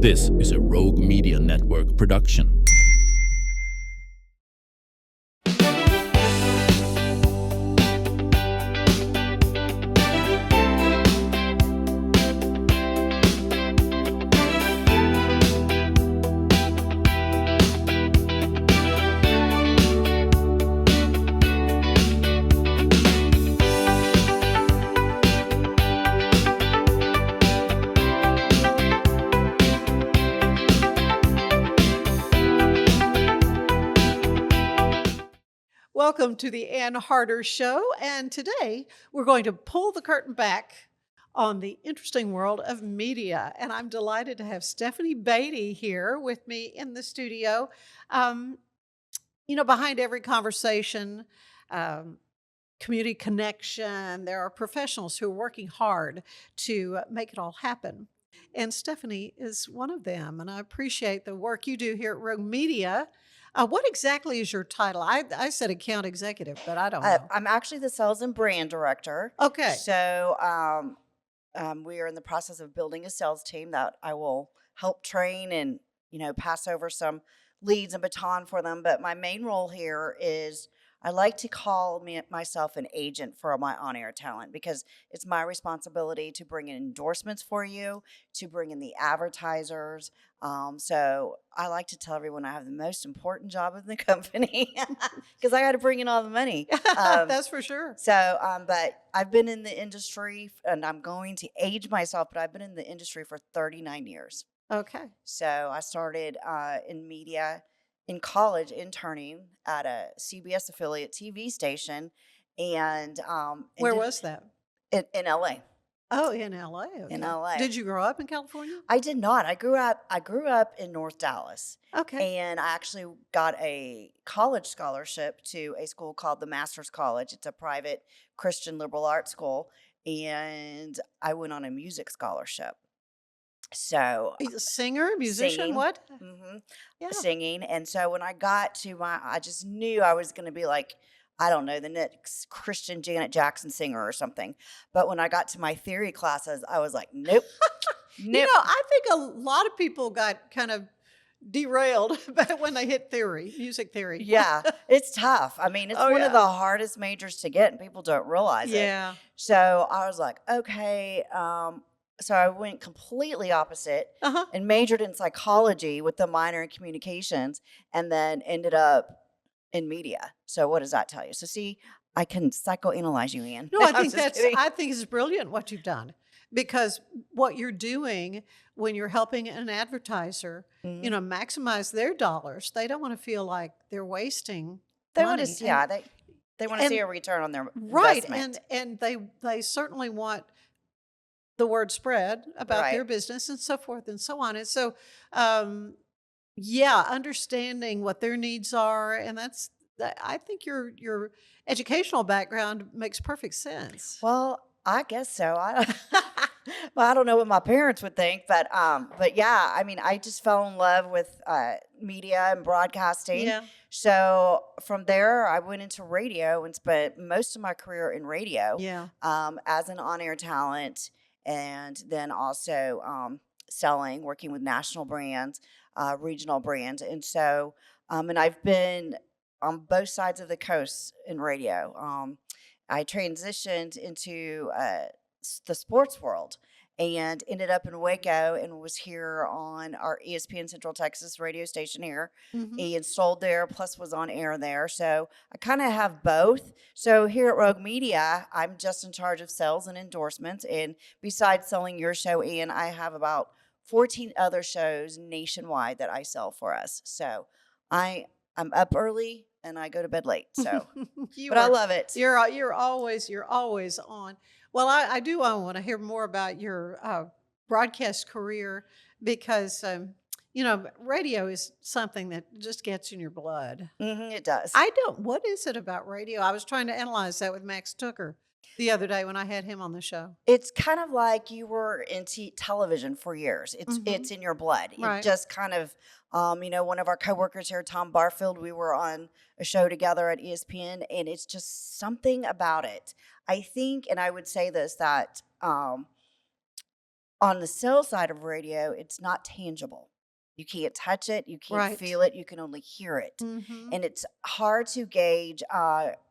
This is a Rogue Media Network production. Welcome to the Ann Harder Show, and today we're going to pull the curtain back on the interesting world of media. And I'm delighted to have Stephanie Beaty here with me in the studio. Behind every conversation, community connection, there are professionals who are working hard to make it all happen. And Stephanie is one of them, and I appreciate the work you do here at Rogue Media. What exactly is your title? I said account executive, but I don't know. I'm actually the sales and brand director. Okay. So we are in the process of building a sales team that I will help train and, pass over some leads and baton for them. But my main role here is I like to call myself an agent for my on-air talent because it's my responsibility to bring in endorsements for you, to bring in the advertisers. So I like to tell everyone I have the most important job in the company because I got to bring in all the money. That's for sure. But I've been in the industry, and I'm going to age myself, but I've been in the industry for 39 years. Okay. So I started in media in college, interning at a CBS affiliate TV station, and Where was that? In LA. Oh, in LA. Okay. In LA. Did you grow up in California? I did not. I grew up in North Dallas. Okay. And I actually got a college scholarship to a school called the Masters College. It's a private Christian liberal arts school, and I went on a music scholarship. So He's a singer, musician, singing. what? hmm Yeah. Singing. And so when I got to I just knew I was going to be like, I don't know, the next Christian Janet Jackson singer or something. But when I got to my theory classes, I was like, nope, nope. I think a lot of people got kind of derailed when they hit music theory. Yeah, it's tough. I mean, it's Oh, one yeah. of the hardest majors to get, and people don't realize it. Yeah. So I was like, okay. So I went completely opposite Uh-huh. and majored in psychology with the minor in communications, and then ended up in media. So what does that tell you? So see, I can psychoanalyze you, Ian. No, I I'm think just kidding. I think it's brilliant what you've done, because what you're doing when you're helping an advertiser, Mhm. Maximize their dollars. They don't want to feel like they're wasting They want money. to, yeah, they want to see and- a return on their Right, investment. and they certainly want the word spread about their Right. business and so forth and so on. And so, understanding what their needs are, and I think your educational background makes perfect sense. Well, I guess so. Well, I don't know what my parents would think, but yeah, I mean, I just fell in love with media and broadcasting. Yeah. So from there, I went into radio and spent most of my career in radio. Yeah. As an on-air talent, and then also selling, working with national brands, regional brands, and so and I've been on both sides of the coast in radio. I transitioned into the sports world and ended up in Waco and was here on our ESPN Central Texas radio station here Mhm. and sold there, plus was on air there. So I kind of have both. So here at Rogue Media, I'm just in charge of sales and endorsements. And besides selling your show, Ian, I have about 14 other shows nationwide that I sell for us. So I'm up early and I go to bed late. So, You but I are- love it. You're always on. Well, I do want to hear more about your broadcast career, because radio is something that just gets in your blood. It does. What is it about radio? I was trying to analyze that with Max Tucker the other day when I had him on the show. It's kind of like you were in television for years. Mhm. It's in your blood. Right. It just kind of, one of our coworkers here, Tom Barfield, we were on a show together at ESPN, and it's just something about it. I think, and I would say this, that On the sales side of radio, it's not tangible. You can't touch it, you can't Right. feel it, you can only hear it. Mm-hmm. And it's hard to gauge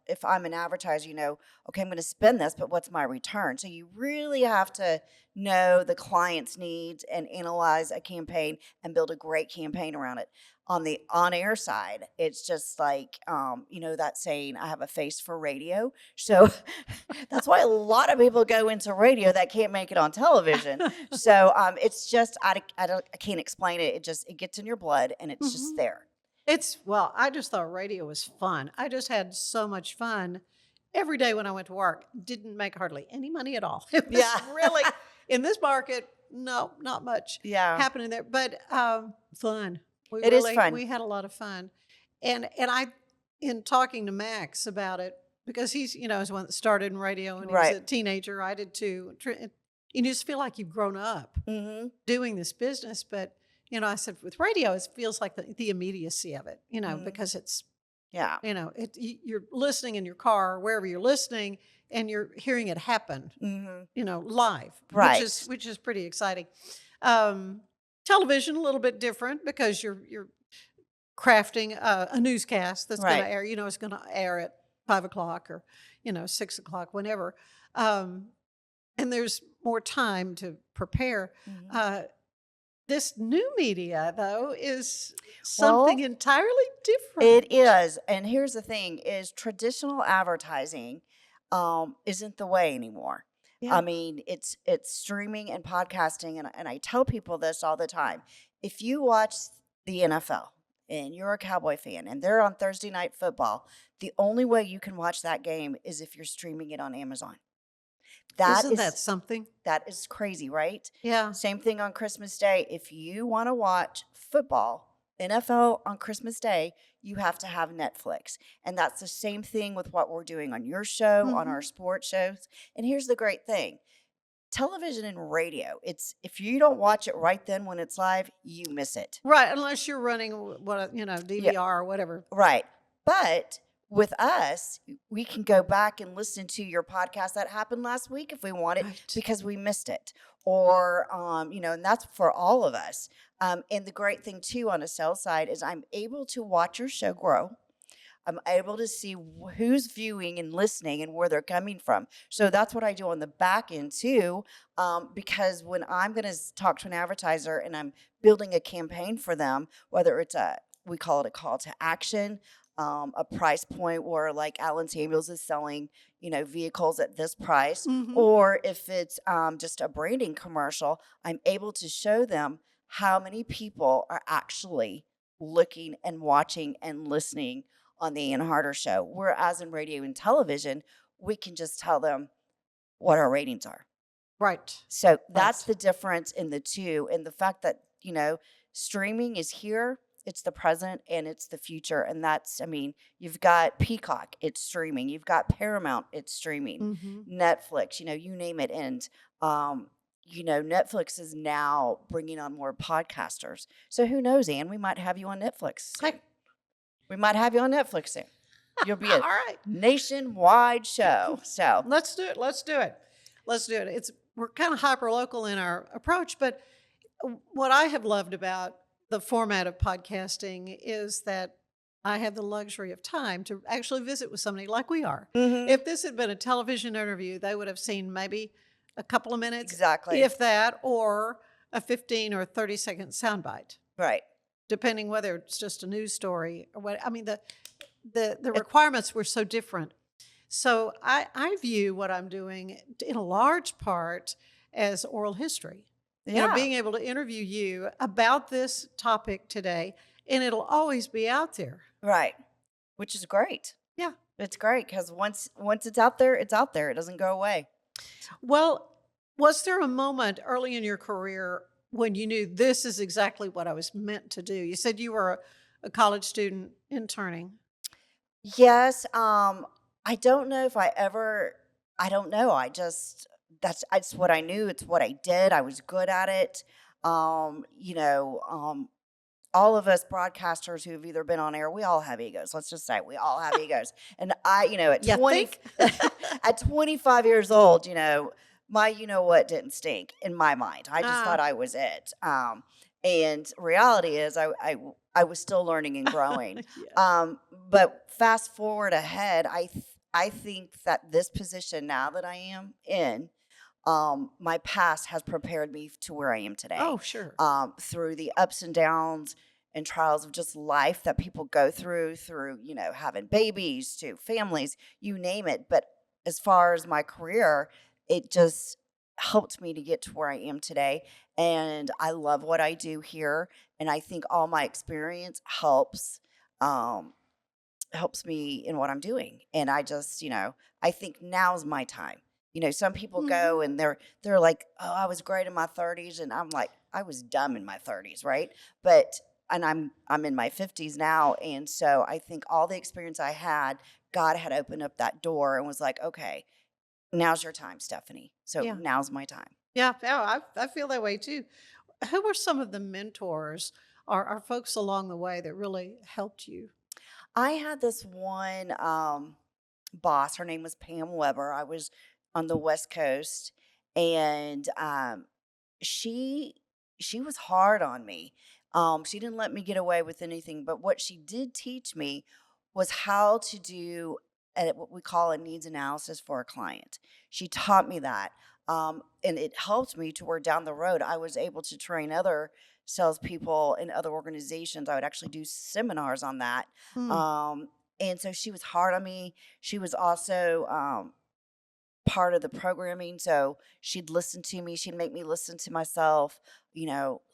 if I'm an advertiser, okay, I'm going to spend this, but what's my return? So you really have to know the client's needs and analyze a campaign and build a great campaign around it. On the on-air side, it's just like, that saying, I have a face for radio. So that's why a lot of people go into radio that can't make it on television. So it's just, I can't explain it. It gets in your blood and it's just there. I just thought radio was fun. I just had so much fun every day when I went to work. Didn't make hardly any money at all. It was really, in this market, no, not much happening there, but fun. It is fun. We had a lot of fun. And I, in talking to Max about it, because he's, is one that started in radio and he was a teenager. I did too. And you just feel like you've grown up doing this business. But, I said with radio, it feels like the immediacy of it, because it's, you're listening in your car or wherever you're listening and you're hearing it happen, live, which is pretty exciting. Television, a little bit different because you're crafting a newscast that's going to air, it's going to air at 5 o'clock or, 6 o'clock, whenever. And there's more time to prepare. This new media, though, is something entirely different. It is. And here's the thing is traditional advertising isn't the way anymore. Yeah. I mean, it's streaming and podcasting. And I tell people this all the time. If you watch the NFL and you're a Cowboy fan and they're on Thursday Night Football, the only way you can watch that game is if you're streaming it on Amazon. Isn't that something? That is crazy, right? Yeah. Same thing on Christmas Day. If you want to watch football, NFL on Christmas Day, you have to have Netflix. And that's the same thing with what we're doing on your show, on our sports shows. And here's the great thing. Television and radio, if you don't watch it right then when it's live, you miss it. Right, unless you're running DVR or whatever. Right. But with us, we can go back and listen to your podcast that happened last week if we want it because we missed it. Or, and that's for all of us. And the great thing, too, on a sales side is I'm able to watch your show grow. I'm able to see who's viewing and listening and where they're coming from. So that's what I do on the back end, too, because when I'm going to talk to an advertiser and I'm building a campaign for them, whether it's we call it a call to action, a price point where like Allen Samuels is selling, vehicles at this price, or if it's just a branding commercial, I'm able to show them how many people are actually looking and watching and listening on the Ann Harder Show. Whereas in radio and television, we can just tell them what our ratings are. Right. So that's the difference in the two. And the fact that, streaming is here. It's the present and it's the future. And you've got Peacock, it's streaming. You've got Paramount, it's streaming. Netflix, you name it. And, Netflix is now bringing on more podcasters. So who knows, Ann, we might have you on Netflix. We might have you on Netflix soon. You'll be a nationwide show. So let's do it. We're kind of hyper local in our approach, but what I have loved about the format of podcasting is that I have the luxury of time to actually visit with somebody like we are. If this had been a television interview, they would have seen maybe a couple of minutes, exactly, if that, or a 15 or 30-second soundbite, right? Depending whether it's just a news story or what. I mean, the requirements were so different. So I view what I'm doing in a large part as oral history. Yeah. Being able to interview you about this topic today, and it'll always be out there. Right. Which is great. Yeah. It's great because once it's out there, it's out there. It doesn't go away. Well, was there a moment early in your career when you knew this is exactly what I was meant to do? You said you were a college student interning. Yes. I don't know if I don't know. That's what I knew. It's what I did. I was good at it. All of us broadcasters who've either been on air, we all have egos. Let's just say we all have egos. And at 25 years old, my you know what didn't stink in my mind. I just thought Ah, I was it. And reality is I was still learning and growing. yeah. Um, but fast forward ahead, I think that this position now that I am in, my past has prepared me to where I am today. Oh, sure. Through the ups and downs and trials of just life that people go through, having babies to families, you name it. But as far as my career, it just helped me to get to where I am today. And I love what I do here. And I think all my experience um, helps me in what I'm doing. And I just, I think now's my time. Some people go Mhm. and they're like, "Oh, I was great in my 30s." And I'm like, "I was dumb in my 30s," right? But and I'm in my 50s now, and so I think all the experience I had, God had opened up that door and was like, "Okay, now's your time, Stephanie." So Yeah. now's my time. Yeah. Yeah. I feel that way too. Who were some of the mentors or folks along the way that really helped you? I had this one boss. Her name was Pam Weber. I was on the West Coast, and she she was hard on me. She didn't let me get away with anything, but what she did teach me was how to do what we call a needs analysis for a client. She taught me that, and it helped me to where down the road I was able to train other salespeople in other organizations. I would actually do seminars on that. Hmm. Um, and so she was hard on me. She was also part of the programming. So she'd listen to me. She'd make me listen to myself,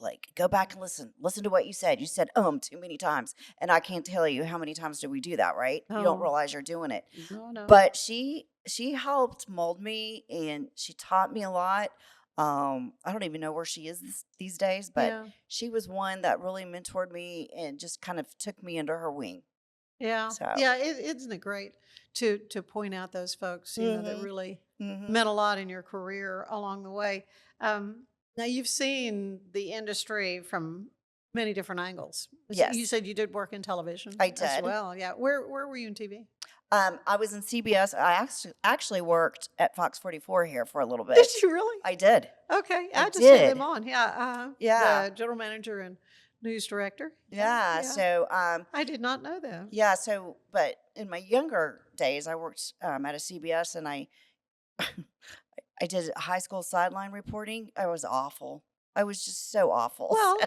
like go back and listen to what you said. You said, too many times. And I can't tell you how many times do we do that, right? You don't Oh, realize you're doing it. no, no. But she helped mold me and she taught me a lot. I don't even know where she is these days, but Yeah. she was one that really mentored me and just kind of took me under her wing. Yeah. So, Yeah. Isn't it great to point out those folks, that mhm, really mhm. meant a lot in your career along the way. Now you've seen the industry from many different angles. You Yes, said you did work in television I as did. well. Yeah. Where were you in TV? I was in CBS. I actually worked at Fox 44 here for a little Did bit. you really? I did. Okay. I I just had them did. on. Yeah. Yeah. The general manager and news director. Yeah. Yeah. Yeah. So, I did not know that. yeah. So, but in my younger days, I worked at a CBS and I did high school sideline reporting. I was awful. I was just so awful. Well,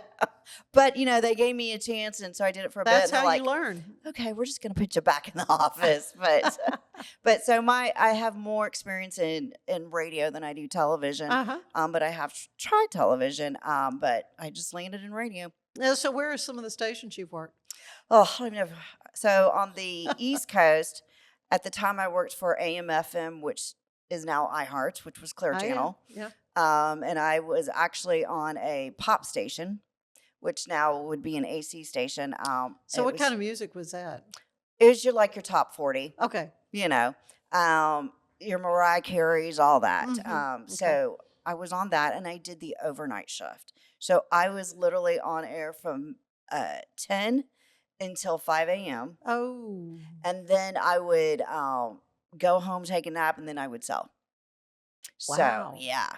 But, they gave me a chance. And so I did it for a bit. that's And they're how you like, learn. okay, we're just going to put you back in the office. But so I have more experience in radio than I do television. Uh-huh. But I have tried television. But I just landed in radio. Now, so where are some of the stations you've worked? Oh, I don't even know. So on the East Coast, at the time I worked for AM/FM, which is now iHeart, which was Clear Oh yeah. Channel. Yeah. And I was actually on a pop station, which now would be an AC station. So what kind of music was that? It was your top 40, Okay. you know, your Mariah Carey's, all that. Mhm. Okay. So I was on that, and I did the overnight shift. So I was literally on air from 10 until 5 a.m. Oh. And then I would go home, take a nap, and then I would sell. So Wow. yeah,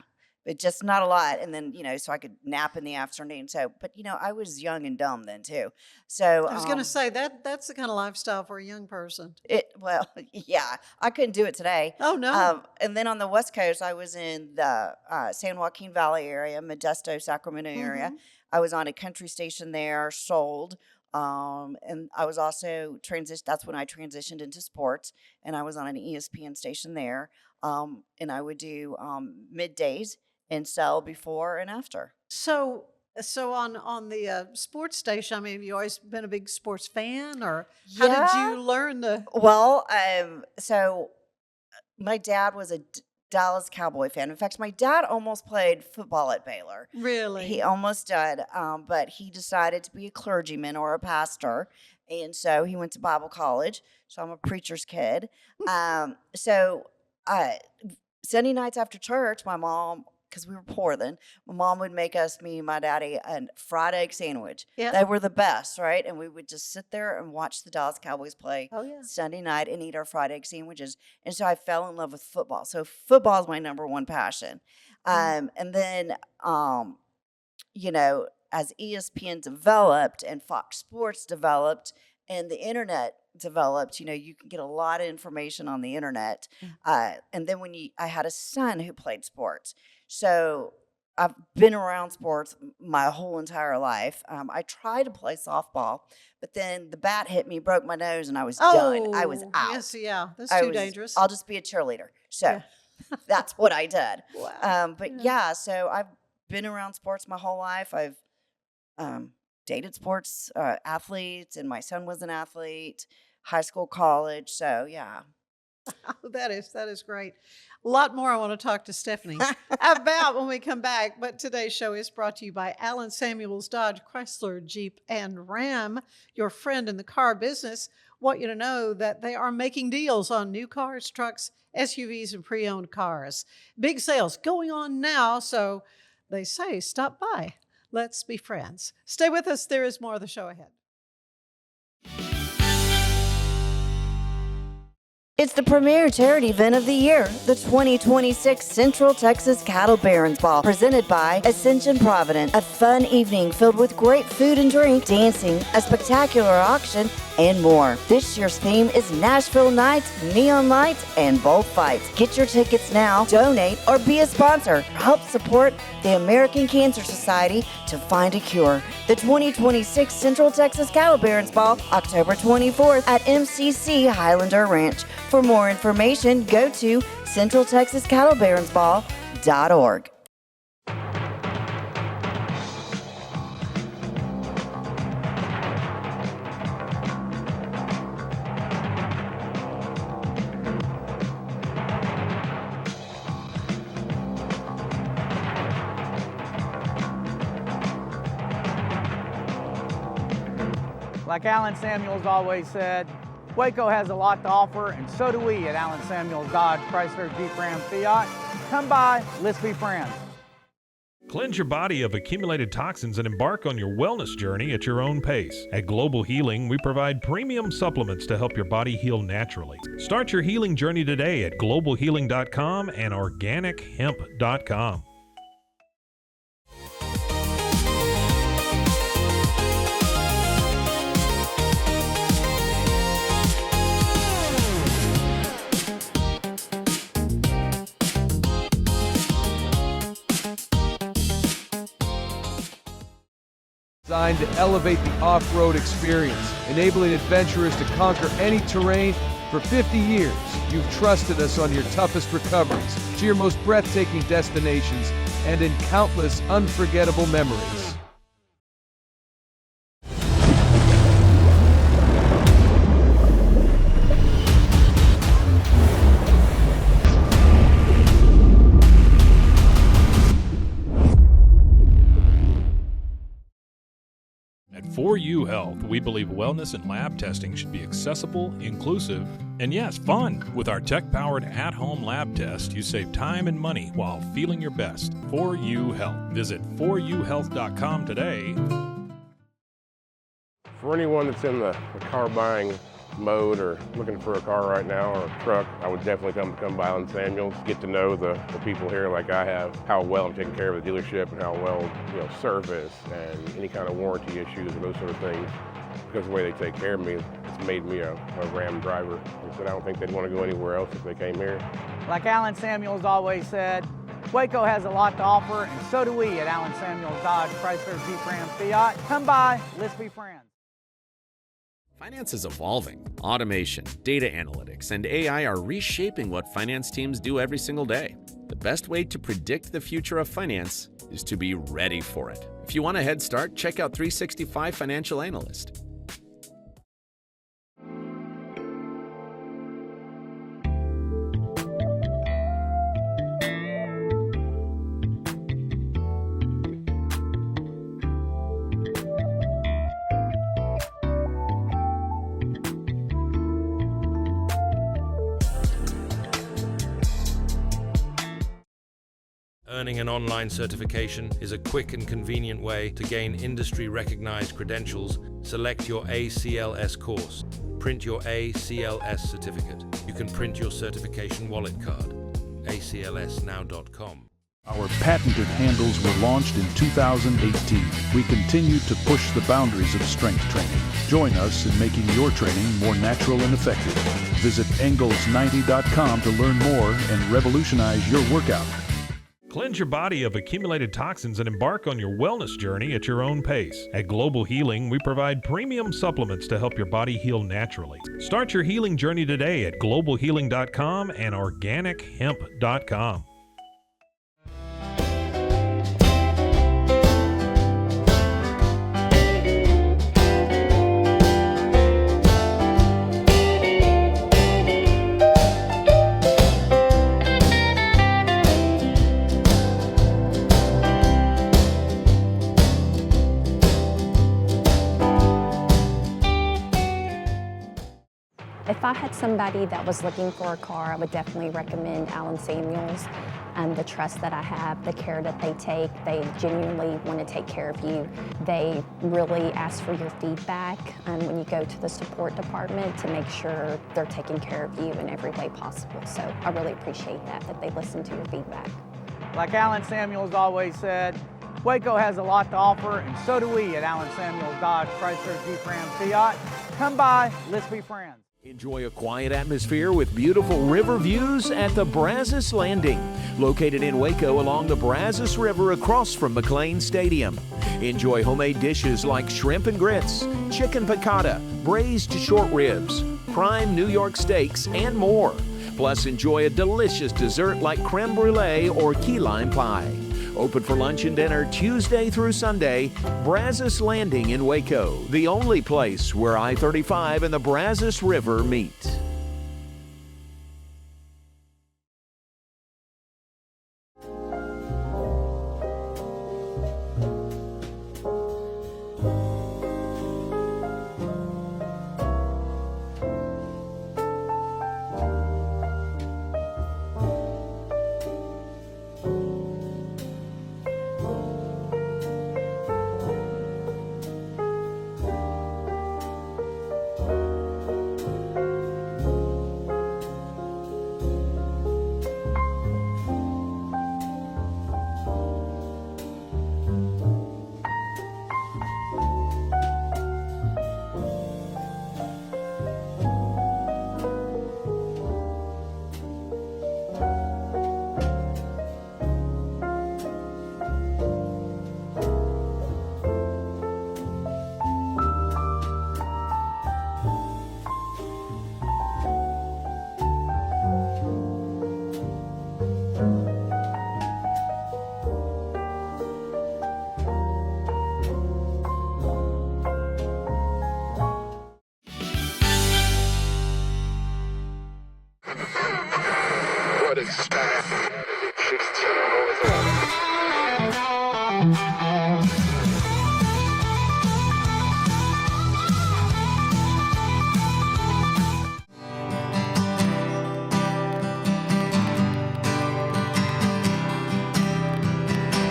but just not a lot. And then so I could nap in the afternoon. So, but I was young and dumb then too. So I was going to say that's the kind of lifestyle for a young person. well, yeah, I couldn't do it today. Oh no. And then on the West Coast, I was in the San Joaquin Valley area, Modesto, Sacramento area. Mhm. I was on a country station there, sold. And I was also that's when I transitioned into sports, and I was on an ESPN station there. And I would do middays and sell before and after. So on the sports station, I mean, have you always been a big sports fan, or how did Yeah. you learn the? Well, so my dad was a Dallas Cowboy fan. In fact, my dad almost played football at Baylor. He Really? almost did, but he decided to be a clergyman or a pastor, and so he went to Bible college. So I'm a preacher's kid. So uh, Sunday nights after church, my mom because we were poor then, my mom would make us, me and my daddy, a fried egg sandwich. Yeah. They were the best, right? And we would just sit there and watch the Dallas Cowboys play Oh, yeah. Sunday night and eat our fried egg sandwiches. And so I fell in love with football. So football is my number one passion. And then, you know, as ESPN developed and Fox Sports developed and the internet developed, you know, you can get a lot of information on the internet. And then I had a son who played sports. So I've been around sports my whole entire life. I tried to play softball, but then the bat hit me, broke my nose, and I was done. I was out. Yes, yeah. That's I too was, dangerous. I'll just be a cheerleader. So Yeah. that's what I did. Wow. But yeah, so I've been around sports my whole life. I've dated sports athletes, and my son was an athlete, high school, college. So yeah. That is great. A lot more I want to talk to Stephanie about when we come back. But today's show is brought to you by Allen Samuels Dodge, Chrysler, Jeep, and Ram, your friend in the car business. Want you to know that they are making deals on new cars, trucks, SUVs, and pre-owned cars. Big sales going on now, so they say stop by. Let's be friends. Stay with us. There is more of the show ahead. It's the premier charity event of the year, the 2026 Central Texas Cattle Barons Ball, presented by Ascension Provident. A fun evening filled with great food and drink, dancing, a spectacular auction, and more. This year's theme is Nashville Nights, Neon Lights, and Bullfights. Get your tickets now, donate, or be a sponsor. Help support the American Cancer Society to find a cure. The 2026 Central Texas Cattle Barons Ball, October 24th at MCC Highlander Ranch. For more information, go to centraltexascattlebaronsball.org. Like Allen Samuels always said, Waco has a lot to offer, and so do we at Allen Samuels Dodge, Chrysler, Jeep, Ram, Fiat. Come by, let's be friends. Cleanse your body of accumulated toxins and embark on your wellness journey at your own pace. At Global Healing, we provide premium supplements to help your body heal naturally. Start your healing journey today at globalhealing.com and organichemp.com. Designed to elevate the off-road experience, enabling adventurers to conquer any terrain. For 50 years, you've trusted us on your toughest recoveries, to your most breathtaking destinations, and in countless unforgettable memories. At 4U Health, we believe wellness and lab testing should be accessible, inclusive, and yes, fun. With our tech-powered at-home lab test, you save time and money while feeling your best. 4U Health. Visit 4uhealth.com today. For anyone that's in the car buying mode or looking for a car right now or a truck, I would definitely come by Allen Samuels, get to know the people here like I have, how well I'm taking care of the dealership and how well, service and any kind of warranty issues and those sort of things. Because of the way they take care of me, it's made me a Ram driver. They said I don't think they'd want to go anywhere else if they came here. Like Allen Samuels always said, Waco has a lot to offer, and so do we at Allen Samuels Dodge, Chrysler, Jeep, Ram, Fiat. Come by, let's be friends. Finance is evolving. Automation, data analytics, and AI are reshaping what finance teams do every single day. The best way to predict the future of finance is to be ready for it. If you want a head start, check out 365 Financial Analyst. Earning an online certification is a quick and convenient way to gain industry-recognized credentials. Select your ACLS course. Print your ACLS certificate. You can print your certification wallet card. aclsnow.com. Our patented handles were launched in 2018. We continue to push the boundaries of strength training. Join us in making your training more natural and effective. Visit Engels90.com to learn more and revolutionize your workout. Cleanse your body of accumulated toxins and embark on your wellness journey at your own pace. At Global Healing, we provide premium supplements to help your body heal naturally. Start your healing journey today at globalhealing.com and organichemp.com. If I had somebody that was looking for a car, I would definitely recommend Alan Samuels. The trust that I have, the care that they take, they genuinely want to take care of you. They really ask for your feedback when you go to the support department to make sure they're taking care of you in every way possible. So I really appreciate that they listen to your feedback. Like Alan Samuels always said, Waco has a lot to offer, and so do we at Alan Samuels Dodge Chrysler Jeep Ram Fiat. Come by, let's be friends. Enjoy a quiet atmosphere with beautiful river views at the Brazos Landing, located in Waco along the Brazos River across from McLean Stadium. Enjoy homemade dishes like shrimp and grits, chicken piccata, braised short ribs, prime New York steaks, and more. Plus, enjoy a delicious dessert like creme brulee or key lime pie. Open for lunch and dinner Tuesday through Sunday. Brazos Landing in Waco, the only place where I-35 and the Brazos River meet.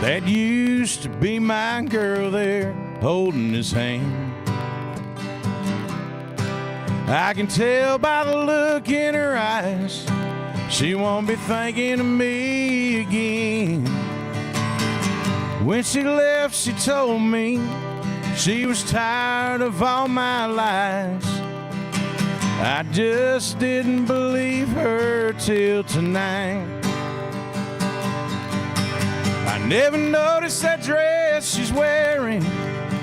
That used to be my girl there, holding his hand. I can tell by the look in her eyes, she won't be thinking of me again. When she left, she told me she was tired of all my lies. I just didn't believe her till tonight. I never noticed that dress she's wearing.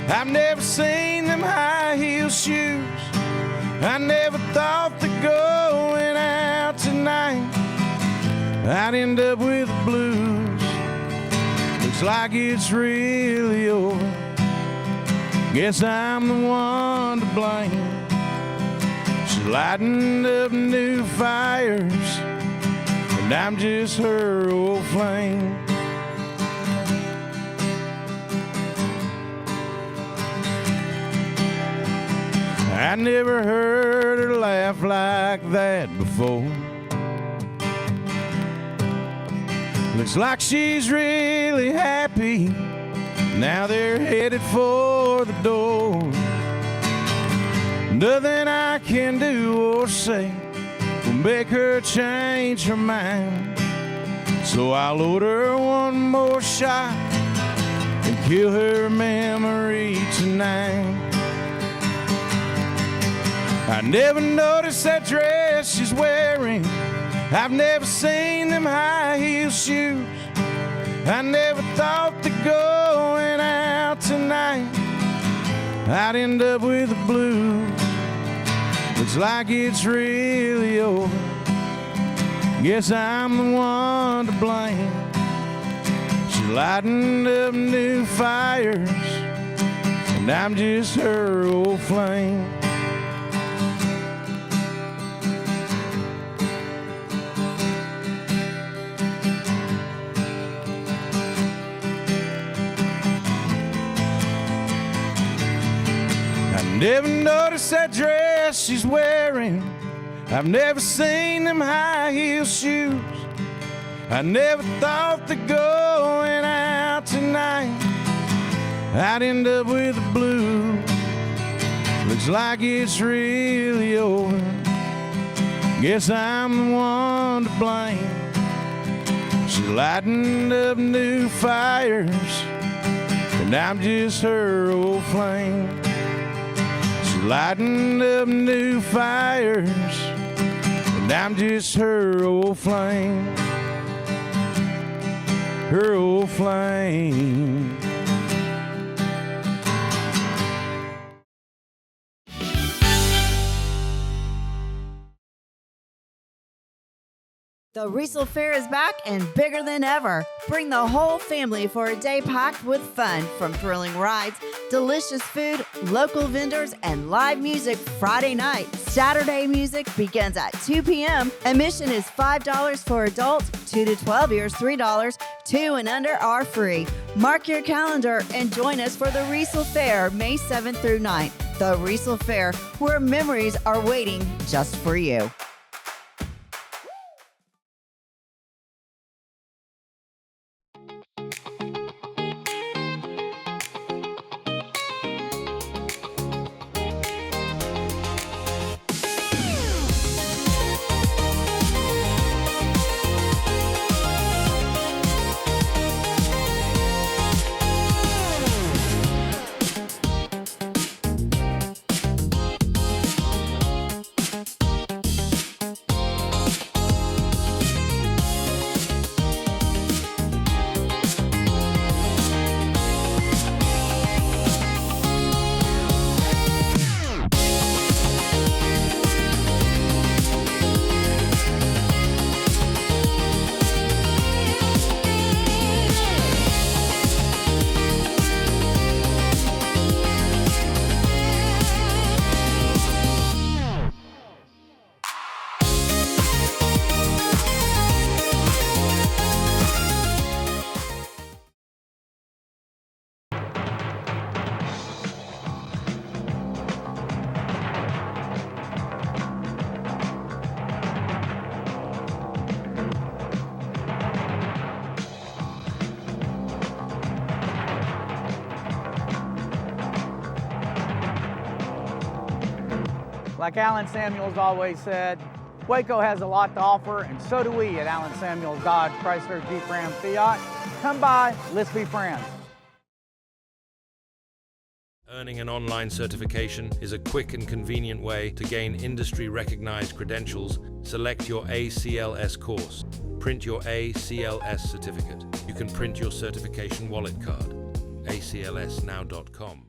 I've never seen them high heel shoes. I never thought that going out tonight I'd end up with the blues. Looks like it's really over. Guess I'm the one to blame. She's lighting up new fires, and I'm just her old flame. I never heard her laugh like that before. Looks like she's really happy. Now they're headed for the door. Nothing I can do or say will make her change her mind. So I'll order one more shot and kill her memory tonight. I never noticed that dress she's wearing. I've never seen them high heel shoes. I never thought that going out tonight I'd end up with the blues. Looks like it's really over. Guess I'm the one to blame. She lightened up new fires, and I'm just her old flame. Never noticed that dress she's wearing. I've never seen them high heel shoes. I never thought that going out tonight I'd end up with the blues. Looks like it's really over. Guess I'm the one to blame. She lightened up new fires, and I'm just her old flame. Lighting up new fires, and I'm just her old flame, her old flame. The Riesel Fair is back and bigger than ever. Bring the whole family for a day packed with fun, from thrilling rides, delicious food, local vendors, and live music Friday night. Saturday music begins at 2 p.m. Admission is $5 for adults, 2 to 12 years $3, 2 and under are free. Mark your calendar and join us for the Riesel Fair, May 7th through 9th. The Riesel Fair, where memories are waiting just for you. Like Alan Samuels always said, Waco has a lot to offer, and so do we at Alan Samuels Dodge, Chrysler, Jeep, Ram, Fiat. Come by, let's be friends. Earning an online certification is a quick and convenient way to gain industry-recognized credentials. Select your ACLS course. Print your ACLS certificate. You can print your certification wallet card. aclsnow.com.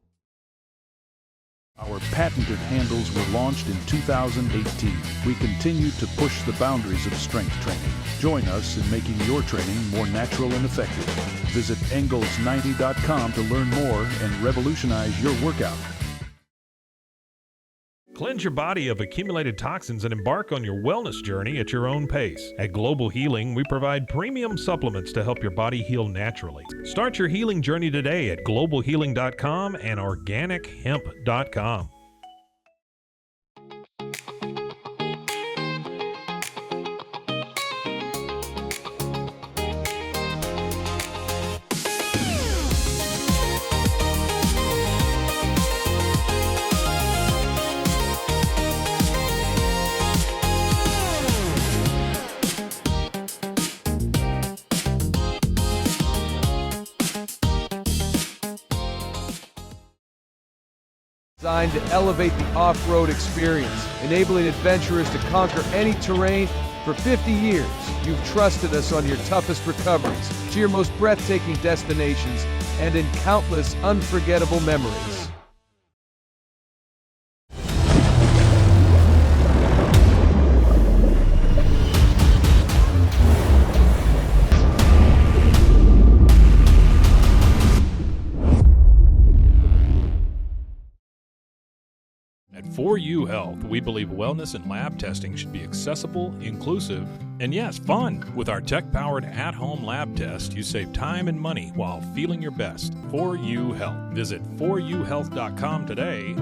Our patented handles were launched in 2018. We continue to push the boundaries of strength training. Join us in making your training more natural and effective. Visit Engels90.com to learn more and revolutionize your workout. Cleanse your body of accumulated toxins and embark on your wellness journey at your own pace. At Global Healing, we provide premium supplements to help your body heal naturally. Start your healing journey today at globalhealing.com and organichemp.com. Designed to elevate the off-road experience, enabling adventurers to conquer any terrain. For 50 years, you've trusted us on your toughest recoveries, to your most breathtaking destinations, and in countless unforgettable memories. At 4U Health, we believe wellness and lab testing should be accessible, inclusive, and yes, fun. With our tech-powered at-home lab test, you save time and money while feeling your best. 4U Health. Visit 4uhealth.com today.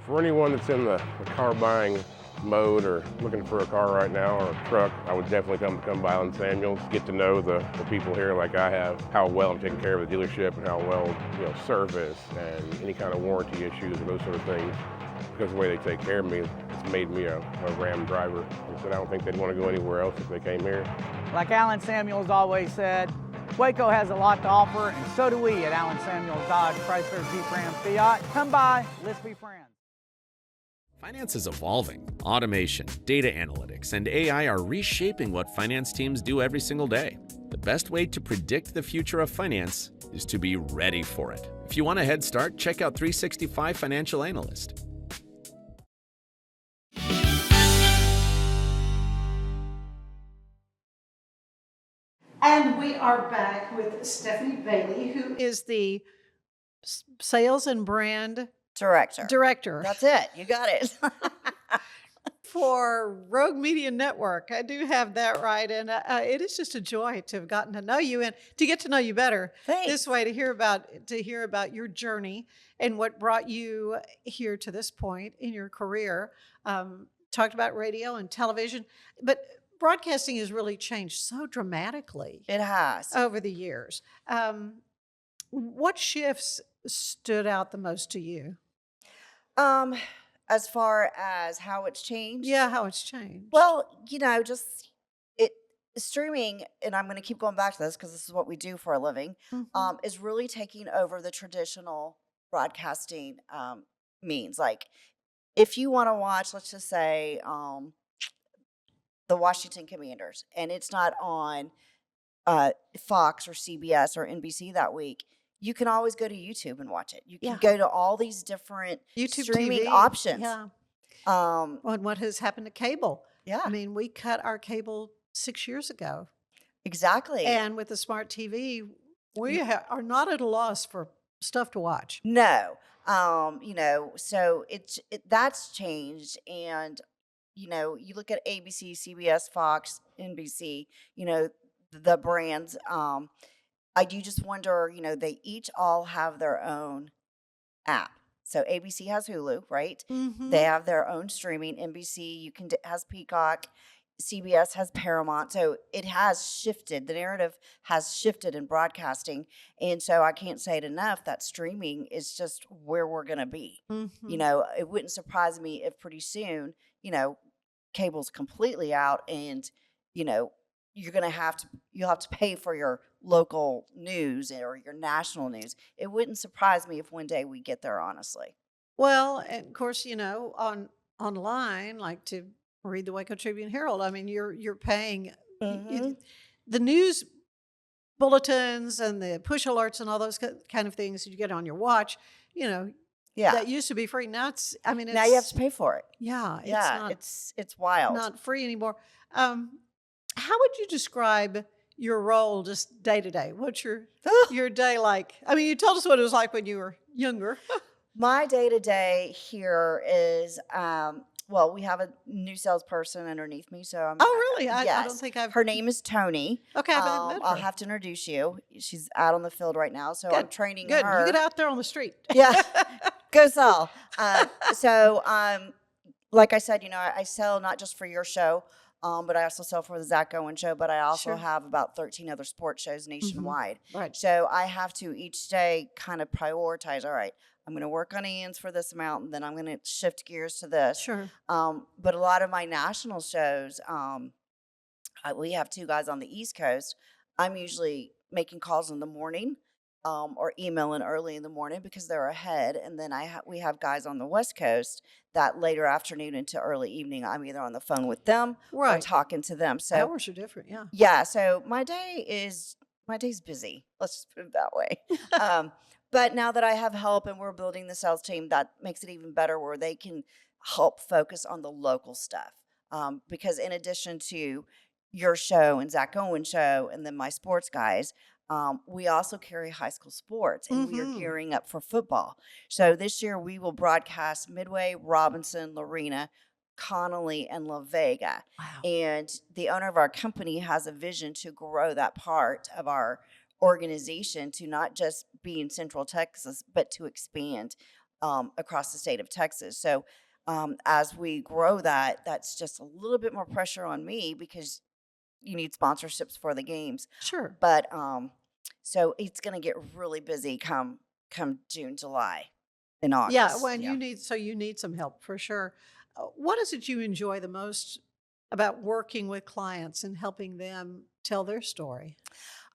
For anyone that's in the car buying mode or looking for a car right now or a truck, I would definitely come by Allen Samuels, get to know the people here like I have, how well I'm taking care of the dealership and how well, service and any kind of warranty issues or those sort of things. Because of the way they take care of me, it's made me a Ram driver. And so I don't think they'd want to go anywhere else if they came here. Like Alan Samuels always said, Waco has a lot to offer, and so do we at Alan Samuels Dodge, Chrysler, Jeep, Ram, Fiat. Come by, let's be friends. Finance is evolving. Automation, data analytics, and AI are reshaping what finance teams do every single day. The best way to predict the future of finance is to be ready for it. If you want a head start, check out 365 Financial Analyst. And we are back with Stephanie Beaty, who is the sales and brand director. That's it. You got it. For Rogue Media Network. I do have that right. And it is just a joy to have gotten to know you and to get to know you better. Thanks. This way to hear about your journey and what brought you here to this point in your career. Talked about radio and television, but broadcasting has really changed so dramatically. It has. Over the years. What shifts stood out the most to you? As far as how it's changed? Yeah, how it's changed. Well, just streaming, and I'm going to keep going back to this because this is what we do for a living, is really taking over the traditional broadcasting means. Like, if you want to watch, let's just say, the Washington Commanders, and it's not on Fox or CBS or NBC that week, you can always go to YouTube and watch it. You can go to all these different YouTube streaming TV options. Yeah. And what has happened to cable? Yeah. I mean, we cut our cable 6 years ago. Exactly. And with the smart TV, we are not at a loss for stuff to watch. No. So that's changed. And, you look at ABC, CBS, Fox, NBC, the brands, I do just wonder, they each all have their own app. So ABC has Hulu, right? Mm-hmm. They have their own streaming. NBC has Peacock. CBS has Paramount. So it has shifted. The narrative has shifted in broadcasting. And so I can't say it enough that streaming is just where we're going to be. Mm-hmm. It wouldn't surprise me if pretty soon, cable's completely out and, you'll have to pay for your local news or your national news. It wouldn't surprise me if one day we get there, honestly. Well, and of course, online, like to read the Waco Tribune Herald, I mean, you're paying the news bulletins and the push alerts and all those kind of things that you get on your watch, that used to be free. Now now you have to pay for it. Yeah. It's wild. Not free anymore. How would you describe your role just day to day? What's your day like? I mean, you told us what it was like when you were younger. My day to day here is, we have a new salesperson underneath me. So I'm. Oh, really? Yes. I don't think I've. Her name is Tony. Okay, I haven't met her. I'll have to introduce you. She's out on the field right now, so Good. I'm training Good. her. You get out there on the street. Yeah. Go sell. Like I said, I sell not just for your show, but I also sell for the Zach Owen show, but I also have about 13 other sports shows nationwide. Mm-hmm. Right. So I have to each day kind of prioritize, all right, I'm going to work on Ian's for this amount, and then I'm going to shift gears to this. Sure. But a lot of my national shows, we have two guys on the East Coast. I'm usually making calls in the morning or emailing early in the morning because they're ahead. And then we have guys on the West Coast that later afternoon into early evening, I'm either on the phone with them or talking to them. So hours are different. Yeah. yeah. So my day's busy. Let's just put it that way. But now that I have help and we're building the sales team, that makes it even better where they can help focus on the local stuff. Because in addition to your show and Zach Owen's show and then my sports guys, we also carry high school sports, and we are gearing up for football. So this year we will broadcast Midway, Robinson, Lorena, Connolly, and La Vega. Wow. And the owner of our company has a vision to grow that part of our organization to not just be in Central Texas, but to expand across the state of Texas. So as we grow that, that's just a little bit more pressure on me because you need sponsorships for the games. Sure. But so it's going to get really busy come June, July, and August. Yeah. Well, and you need some help for sure. What is it you enjoy the most about working with clients and helping them tell their story?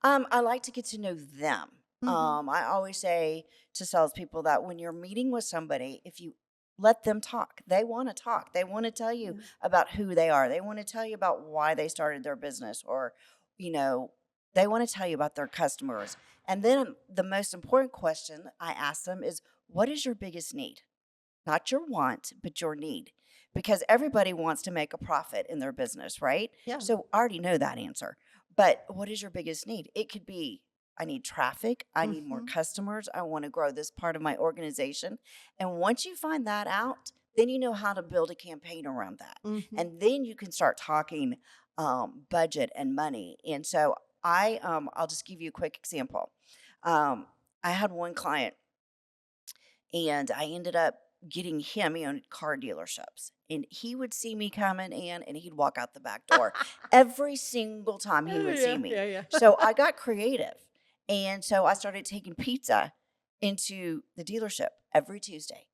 I like to get to know them. I always say to salespeople that when you're meeting with somebody, if you let them talk, they want to talk. They want to tell you about who they are. They want to tell you about why they started their business, or, they want to tell you about their customers. And then the most important question I ask them is, what is your biggest need? Not your want, but your need. Because everybody wants to make a profit in their business, right? Yeah. So I already know that answer. But what is your biggest need? It could be, I need traffic. I need more customers. I want to grow this part of my organization. And once you find that out, then you know how to build a campaign around that. And then you can start talking budget and money. And so I'll just give you a quick example. I had one client, and I ended up getting him, he owned car dealerships, and he would see me coming in and he'd walk out the back door every single time he would see me. Yeah. So I got creative. And so I started taking pizza into the dealership every Tuesday.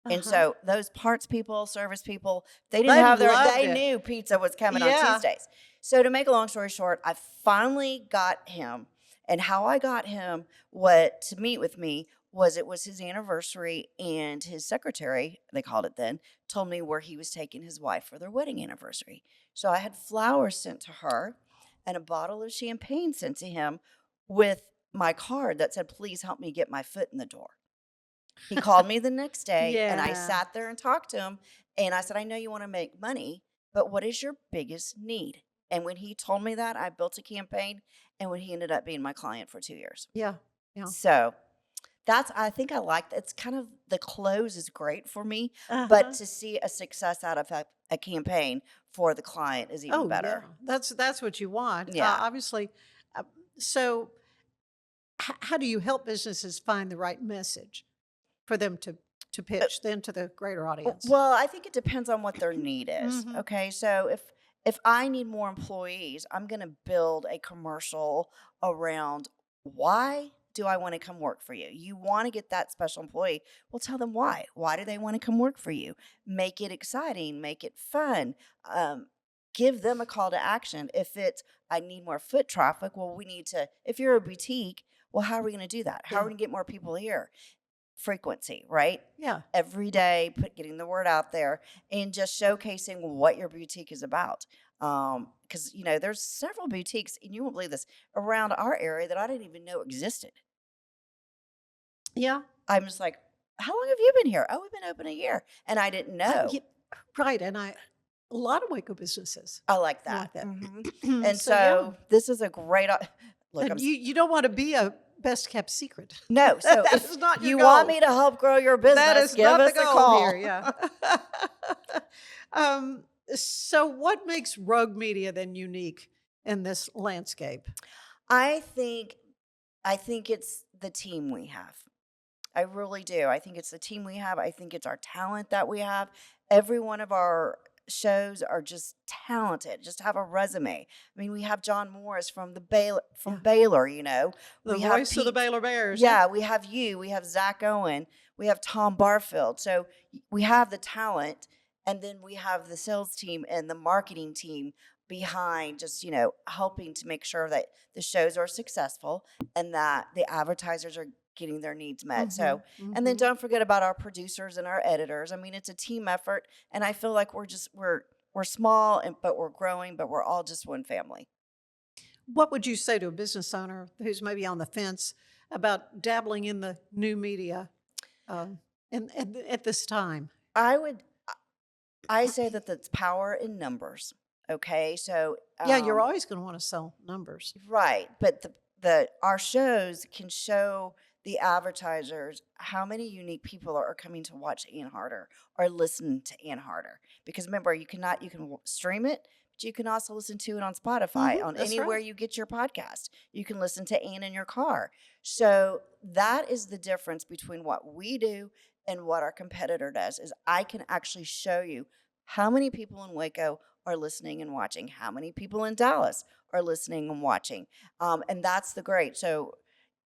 And so those parts people, service people, they knew pizza was coming on Tuesdays. So to make a long story short, I finally got him, and how I got him to meet with me was it was his anniversary, and his secretary, they called it then, told me where he was taking his wife for their wedding anniversary. So I had flowers sent to her and a bottle of champagne sent to him with my card that said, please help me get my foot in the door. He called me the next day, and I sat there and talked to him, and I said, I know you want to make money, but what is your biggest need? And when he told me that, I built a campaign, and when he ended up being my client for 2 years. Yeah. So I think I like that. It's kind of, the close is great for me, but to see a success out of a campaign for the client is even better. Yeah. That's what you want. Yeah. Obviously. So how do you help businesses find the right message for them to pitch then to the greater audience? Well, I think it depends on what their need is. Okay. So if I need more employees, I'm going to build a commercial around, why do I want to come work for you? You want to get that special employee. Well, tell them why. Why do they want to come work for you? Make it exciting. Make it fun. Give them a call to action. If it's, I need more foot traffic, well, we need to, if you're a boutique, well, how are we going to do that? How are we going to get more people here? Frequency, right? Yeah. Every day, getting the word out there and just showcasing what your boutique is about. Because, there's several boutiques, and you won't believe this, around our area that I didn't even know existed. Yeah. I'm just like, how long have you been here? Oh, we've been open a year. And I didn't know. Right. And a lot of Waco businesses. I like that. And So, this is a great, look, you don't want to be a best kept secret. No. So that is not your you goal. want me to help grow your business, that is give not us the a goal call. here. Yeah. So what makes Rogue Media then unique in this landscape? I think it's the team we have. I really do. I think it's the team we have. I think it's our talent that we have. Every one of our shows are just talented, just have a resume. I mean, we have John Morris from Baylor, The we voice of the Baylor Bears. Yeah, we have we have Zach Owen, we have Tom Barfield. So we have the talent, and then we have the sales team and the marketing team behind just, helping to make sure that the shows are successful and that the advertisers are getting their needs met. So, and then don't forget about our producers and our editors. I mean, it's a team effort, and I feel like we're small, but we're growing, but we're all just one family. What would you say to a business owner who's maybe on the fence about dabbling in the new media at this time? I say that that's power in numbers. Okay, so yeah, you're always going to want to sell numbers, right? But our shows can show the advertisers how many unique people are coming to watch Ann Harder or listen to Ann Harder. Because remember, you can stream it, but you can also listen to it on Spotify, on anywhere you get your podcast. You can listen to Ann in your car. So that is the difference between what we do and what our competitor does. Is I can actually show you how many people in Waco are listening and watching, how many people in Dallas are listening and watching. And that's the great. So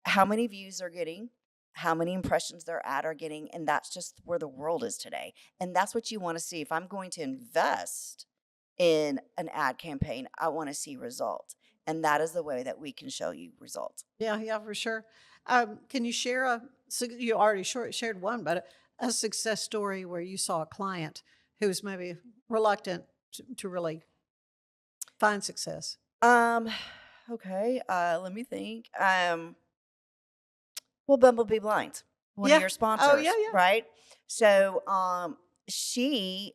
how many views they're getting, how many impressions their ad are getting, and that's just where the world is today. And that's what you want to see. If I'm going to invest in an ad campaign, I want to see results. And that is the way that we can show you results. Yeah, for sure. Can you share you already shared one, but a success story where you saw a client who was maybe reluctant to really find success? Okay, let me think. Well, Bumblebee Blinds, one of your sponsors, right? So she,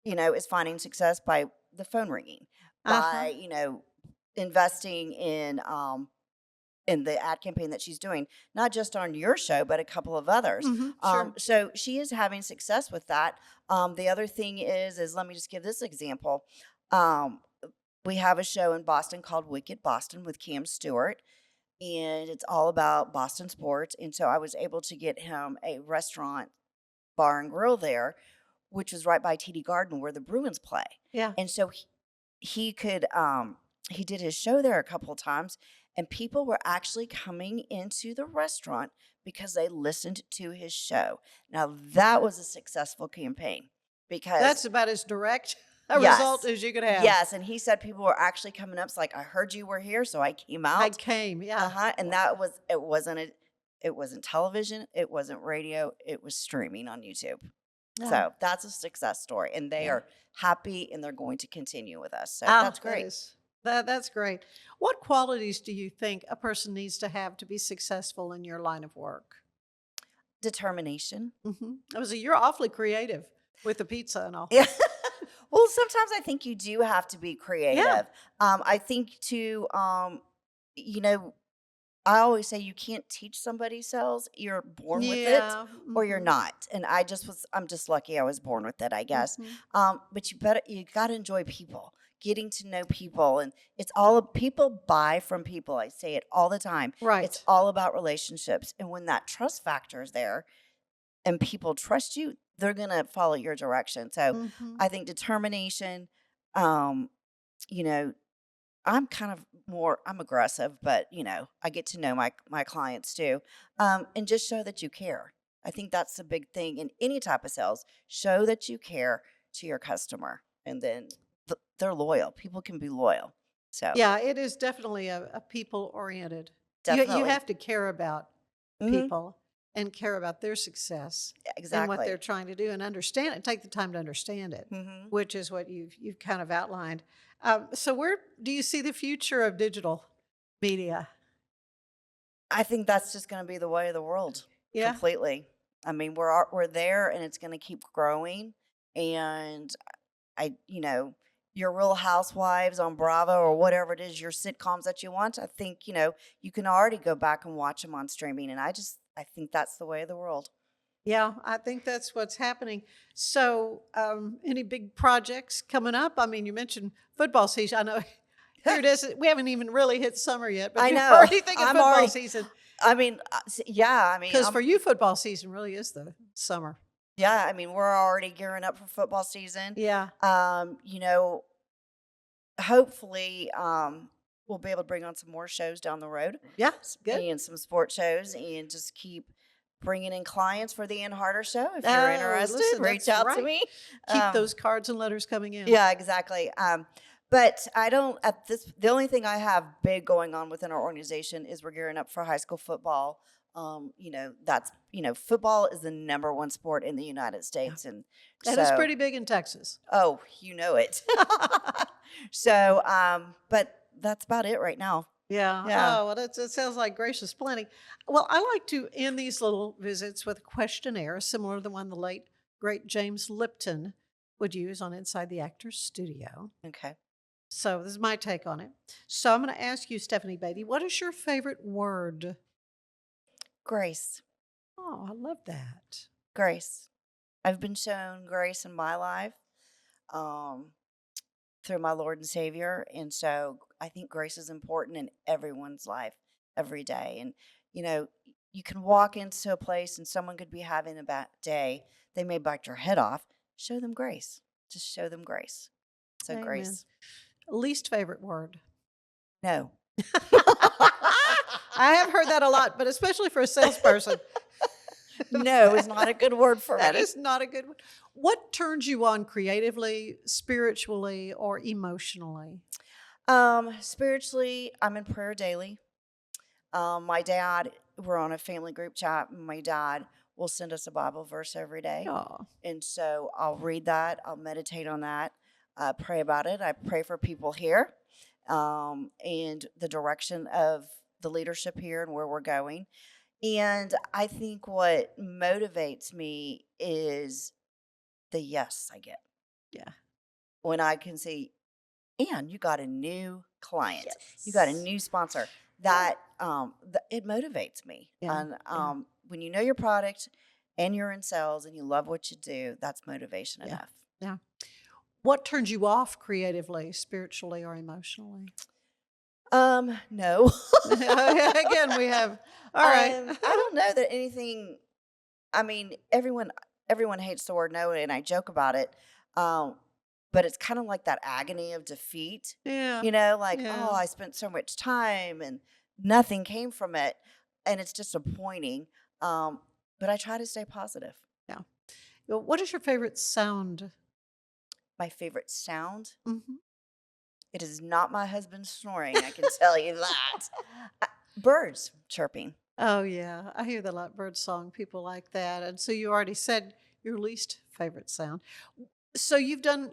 is finding success by the phone ringing, by, investing in the ad campaign that she's doing, not just on your show, but a couple of others. Sure. So she is having success with that. The other thing is let me just give this example. We have a show in Boston called Wicked Boston with Cam Stewart, and it's all about Boston sports. And so I was able to get him a restaurant, bar and grill there, which was right by TD Garden where the Bruins play. Yeah. And so he could, he did his show there a couple of times, and people were actually coming into the restaurant because they listened to his show. Now that was a successful campaign because that's about as direct a result as you could have. Yes, and he said people were actually coming up. It's like, I heard you were here, so I came out. I came, yeah. And it wasn't television, it wasn't radio, it was streaming on YouTube. Yeah. So that's a success story, and they are happy, and they're going to continue with us. So that's great. That's great. What qualities do you think a person needs to have to be successful in your line of work? Determination. You're awfully creative with the pizza and all. Yeah. Well, sometimes I think you do have to be creative. Yeah. I think too, I always say you can't teach somebody sales. You're born with it or you're not. And I'm just lucky I was born with it, I guess. But you got to enjoy people, getting to know people. And people buy from people. I say it all the time. Right. It's all about relationships. And when that trust factor is there and people trust you, they're going to follow your direction. So I think determination, I'm kind of I'm aggressive, but I get to know my clients too. And just show that you care. I think that's the big thing in any type of sales. Show that you care to your customer, and then they're loyal. People can be loyal. So yeah, it is definitely a people oriented. Definitely. You have to care about people and care about their success and what they're trying to do and understand it. Take the time to understand it, which is what you've kind of outlined. So where do you see the future of digital media? I think that's just going to be the way of the world. Completely. I mean, we're there, and it's going to keep growing. And your Real Housewives on Bravo or whatever it is, your sitcoms that you want, I think, you can already go back and watch them on streaming. And I think that's the way of the world. Yeah, I think that's what's happening. So any big projects coming up? I mean, you mentioned football season. I know here it is. We haven't even really hit summer yet, but you're already thinking football season. I mean, because for you, football season really is the summer. Yeah, I mean, we're already gearing up for football season. Yeah. Hopefully, we'll be able to bring on some more shows down the road. Yeah, good. And some sports shows, and just keep bringing in clients for the Ann Harder Show. If you're interested, reach out to me. Keep those cards and letters coming in. Yeah, exactly. But I don't, the only thing I have big going on within our organization is we're gearing up for high school football. Football is the number one sport in the United States. And it's pretty big in Texas. Oh, you know it. So, but that's about it right now. Yeah. Oh, well, it sounds like Grace is plenty. Well, I like to end these little visits with a questionnaire similar to the one the late, great James Lipton would use on Inside the Actors Studio. Okay. So this is my take on it. So I'm going to ask you, Stephanie Beaty, what is your favorite word? Grace. Oh, I love that. Grace. I've been shown grace in my life through my Lord and Savior. And so I think grace is important in everyone's life every day. And, you can walk into a place and someone could be having a bad day. They may bite your head off. Show them grace. Just show them grace. So Amen. Grace. Least favorite word? No. I have heard that a lot, but especially for a salesperson. No is not a good word for me. That is not a good word. What turns you on creatively, spiritually, or emotionally? Spiritually, I'm in prayer daily. My dad, we're on a family group chat, and my dad will send us a Bible verse every day. Oh. And so I'll read that. I'll meditate on that. Pray about it. I pray for people here and the direction of the leadership here and where we're going. And I think what motivates me is the yes I get. Yeah. When I can see, and you got a new client, Yes. you got a new sponsor, that it motivates me. Yeah. And when you know your product and you're in sales and you love what you do, that's motivation enough. Yeah. What turns you off creatively, spiritually, or emotionally? No. Again, we have. All right. I don't know that anything. I mean, everyone hates the word no, and I joke about it. But it's kind of like that agony of defeat. Yeah. Oh, I spent so much time and nothing came from it, and it's disappointing. But I try to stay positive. Yeah. What is your favorite sound? My favorite sound? Mm-hmm. It is not my husband snoring, I can tell you that. Birds chirping. Oh, yeah. I hear the bird song. People like that. And so you already said your least favorite sound. So you've done,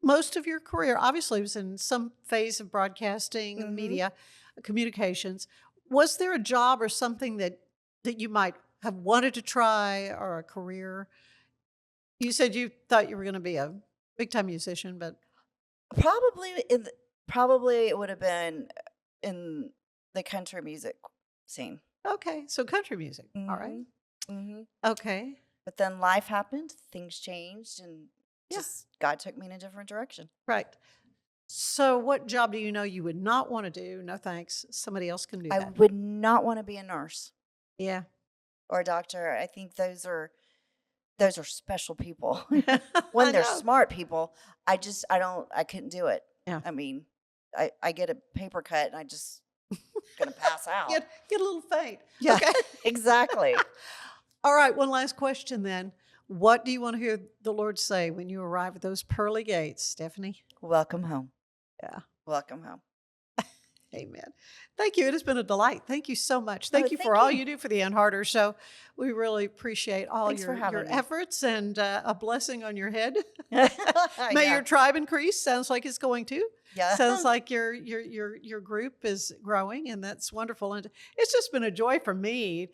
most of your career obviously was in some phase of broadcasting and media communications. Was there a job or something that you might have wanted to try, or a career? You said you thought you were going to be a big-time musician, but probably it would have been in the country music scene. Okay, so country music. Mm-hmm. All right. Mm-hmm. Okay. But then life happened, things changed, and just God took me in a different direction. Right. So what job do you know you would not want to do? No thanks. Somebody else can do that. I would not want to be a nurse. Yeah. Or a doctor. I think those are special people. When they're smart people, I couldn't do it. Yeah. I mean, I get a paper cut and I just gonna pass out. Get a little faint. Yeah, Okay. exactly. All right, one last question then. What do you want to hear the Lord say when you arrive at those pearly gates, Stephanie? Welcome home. Yeah. Welcome home. Amen. Thank you. It has been a delight. Thank you so much. Thank you for all you do for the Ann Harder Show. We really appreciate all your efforts, and a blessing on your head. May your tribe increase. Sounds like it's going to. Yeah. Sounds like your group is growing, and that's wonderful. And it's just been a joy for me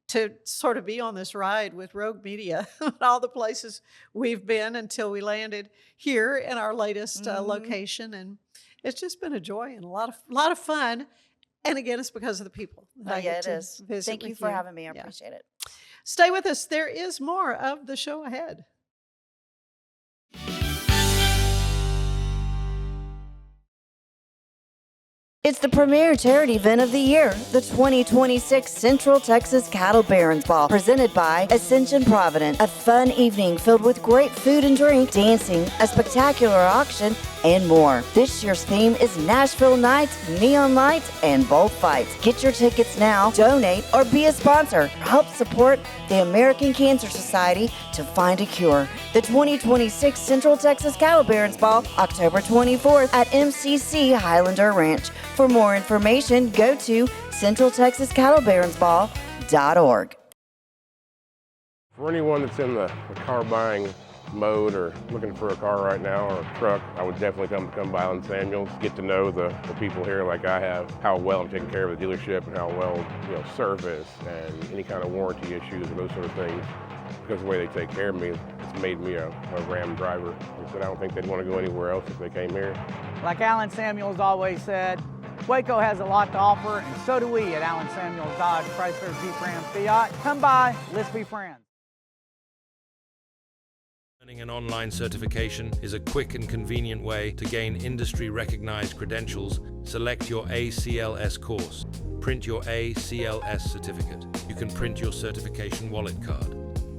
to sort of be on this ride with Rogue Media, all the places we've been until we landed here in our latest location. And it's just been a joy and a lot of fun. And again, it's because of the people. It is. Thank you for having me. I appreciate it. Stay with us. There is more of the show ahead. It's the premier charity event of the year, the 2026 Central Texas Cattle Barons Ball, presented by Ascension Providence. A fun evening filled with great food and drink, dancing, a spectacular auction, and more. This year's theme is Nashville Nights, Neon Lights, and Bullfights. Get your tickets now, donate, or be a sponsor. Help support the American Cancer Society to find a cure. The 2026 Central Texas Cattle Barons Ball, October 24th at MCC Highlander Ranch. For more information, go to centraltexascattlebaronsball.org. For anyone that's in the car buying mode or looking for a car right now or a truck, I would definitely come by Island Samuels, get to know the people here like I have, how well I'm taking care of the dealership and how well, service and any kind of warranty issues or those sort of things. Because of the way they take care of me, it's made me a Ram driver. He said I don't think they'd want to go anywhere else if they came here. Like Alan Samuels always said, Waco has a lot to offer, and so do we at Alan Samuels Dodge, Chrysler, Jeep, Ram, Fiat. Come by, let's be friends. Earning an online certification is a quick and convenient way to gain industry-recognized credentials. Select your ACLS course. Print your ACLS certificate. You can print your certification wallet card.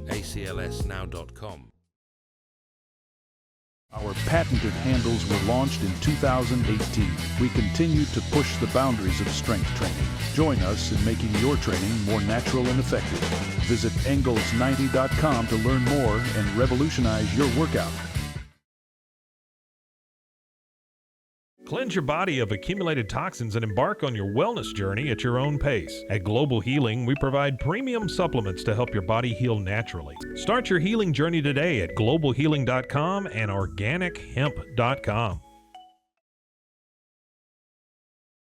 aclsnow.com. Our patented handles were launched in 2018. We continue to push the boundaries of strength training. Join us in making your training more natural and effective. Visit Engels90.com to learn more and revolutionize your workout. Cleanse your body of accumulated toxins and embark on your wellness journey at your own pace. At Global Healing, we provide premium supplements to help your body heal naturally. Start your healing journey today at globalhealing.com and organichemp.com.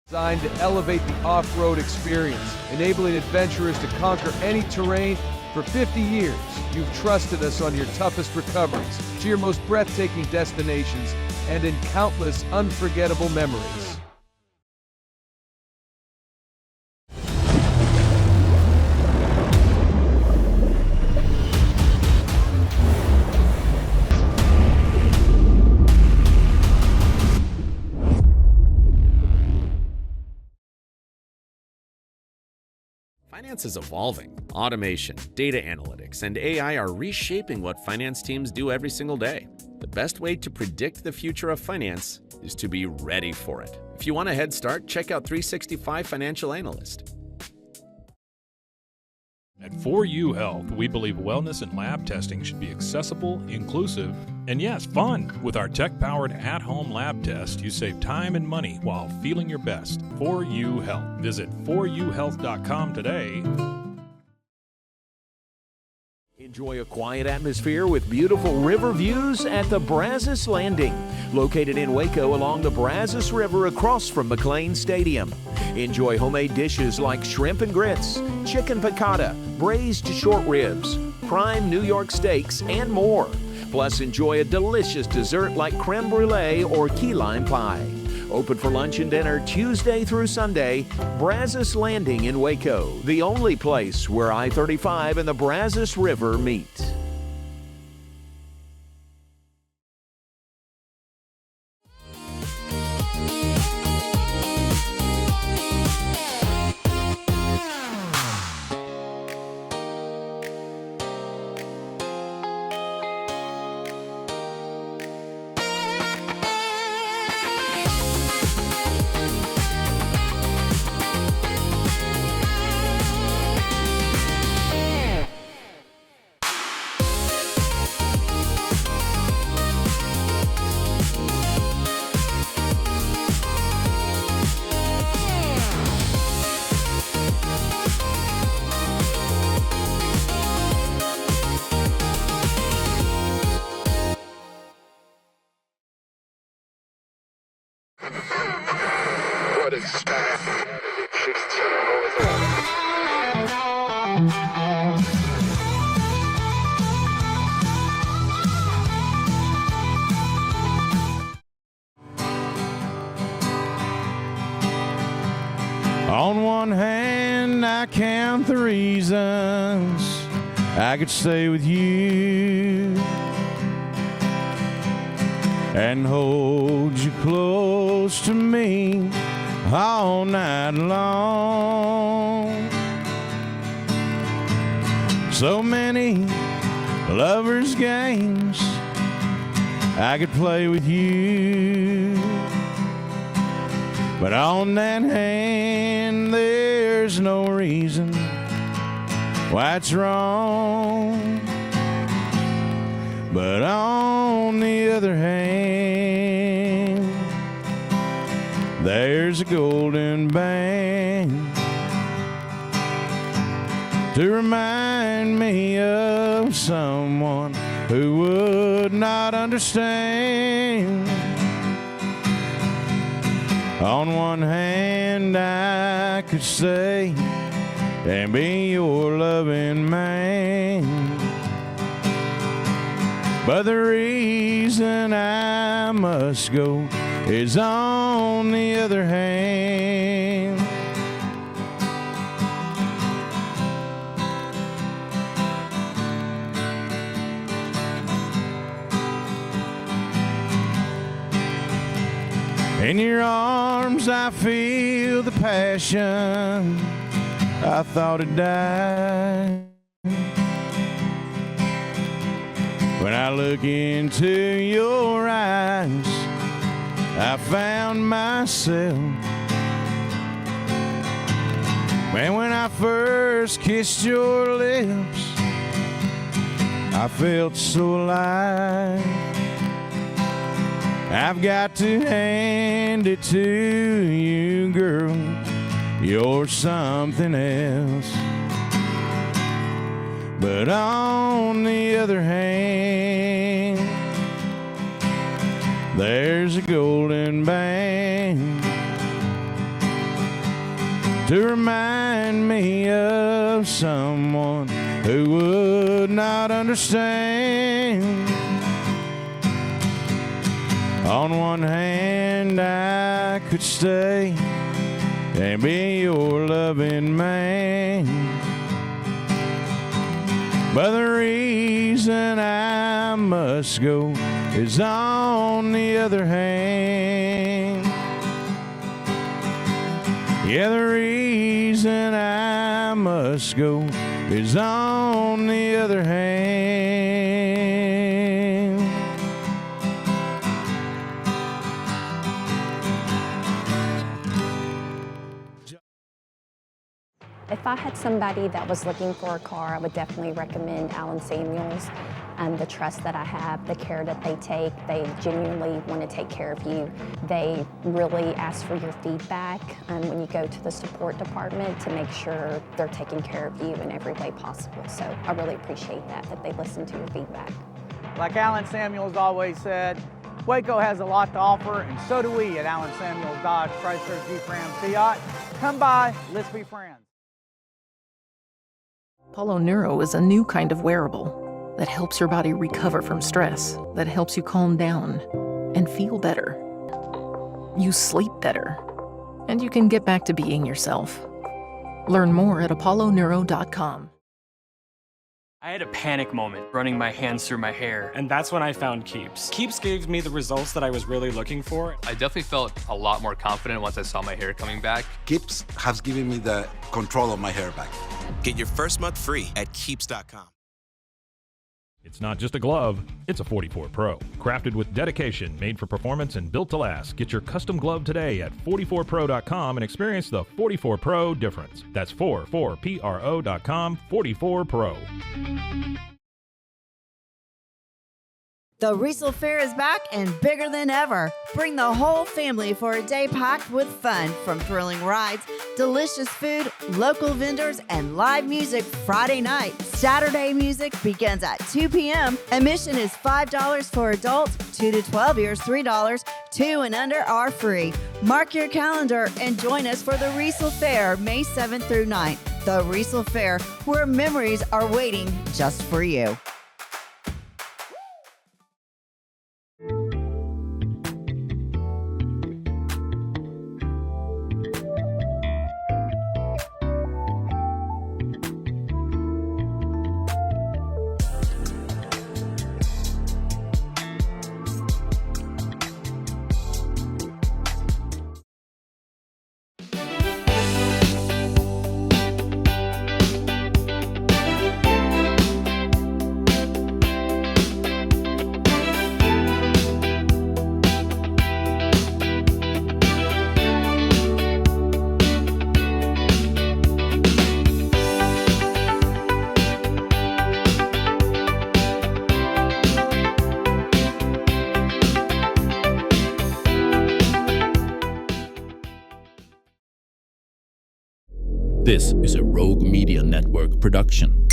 Designed to elevate the off-road experience, enabling adventurers to conquer any terrain. For 50 years, you've trusted us on your toughest recoveries, to your most breathtaking destinations, and in countless unforgettable memories. Finance is evolving. Automation, data analytics, and AI are reshaping what finance teams do every single day. The best way to predict the future of finance is to be ready for it. If you want a head start, check out 365 Financial Analyst. At 4U Health, we believe wellness and lab testing should be accessible, inclusive, and yes, fun. With our tech-powered at-home lab test, you save time and money while feeling your best. 4U Health. Visit 4uhealth.com today. Enjoy a quiet atmosphere with beautiful river views at the Brazos Landing, located in Waco along the Brazos River across from McLean Stadium. Enjoy homemade dishes like shrimp and grits, chicken piccata, braised short ribs, prime New York steaks, and more. Plus, enjoy a delicious dessert like creme brulee or key lime pie. Open for lunch and dinner Tuesday through Sunday. Brazos Landing in Waco, the only place where I-35 and the Brazos River meet. On one hand, I count the reasons I could stay with you and hold you close to me all night long. So many lovers' games I could play with you. But on that hand, there's no reason why it's wrong. But on the other hand, there's a golden band to remind me of someone who would not understand. On one hand, I could say and be your loving man, but the reason I must go is on the other hand. In your arms I feel the passion I thought had died. When I look into your eyes, I found myself. Man, when I first kissed your lips, I felt so alive. I've got to hand it to you, girl, you're something else. But on the other hand, there's a golden band to remind me of someone who would not understand. On one hand, I could stay and be your loving man, but the reason I must go is on the other hand. Yeah, the reason I must go is on the other hand. If I had somebody that was looking for a car, I would definitely recommend Allen Samuels. The trust that I have, the care that they take, they genuinely want to take care of you. They really ask for your feedback when you go to the support department to make sure they're taking care of you in every way possible. So I really appreciate that they listen to your feedback. Like Allen Samuels always said, Waco has a lot to offer, and so do we at Allen Samuels Dodge, Chrysler, Jeep, Ram, Fiat. Come by, let's be friends. Apollo Neuro is a new kind of wearable that helps your body recover from stress, that helps you calm down and feel better. You sleep better, and you can get back to being yourself. Learn more at apolloneuro.com. I had a panic moment running my hands through my hair, and that's when I found Keeps. Keeps gave me the results that I was really looking for. I definitely felt a lot more confident once I saw my hair coming back. Keeps has given me the control of my hair back. Get your first month free at keeps.com. It's not just a glove, it's a 44 Pro. Crafted with dedication, made for performance, and built to last. Get your custom glove today at 44pro.com and experience the 44 Pro difference. That's 44pro.com, 44 Pro. The Riesel Fair is back and bigger than ever. Bring the whole family for a day packed with fun, from thrilling rides, delicious food, local vendors, and live music Friday night. Saturday music begins at 2 p.m. Admission is $5 for adults, 2 to 12 years $3, 2 and under are free. Mark your calendar and join us for the Riesel Fair May 7th through 9th. The Riesel Fair, where memories are waiting just for you. This is a Rogue Media Network production.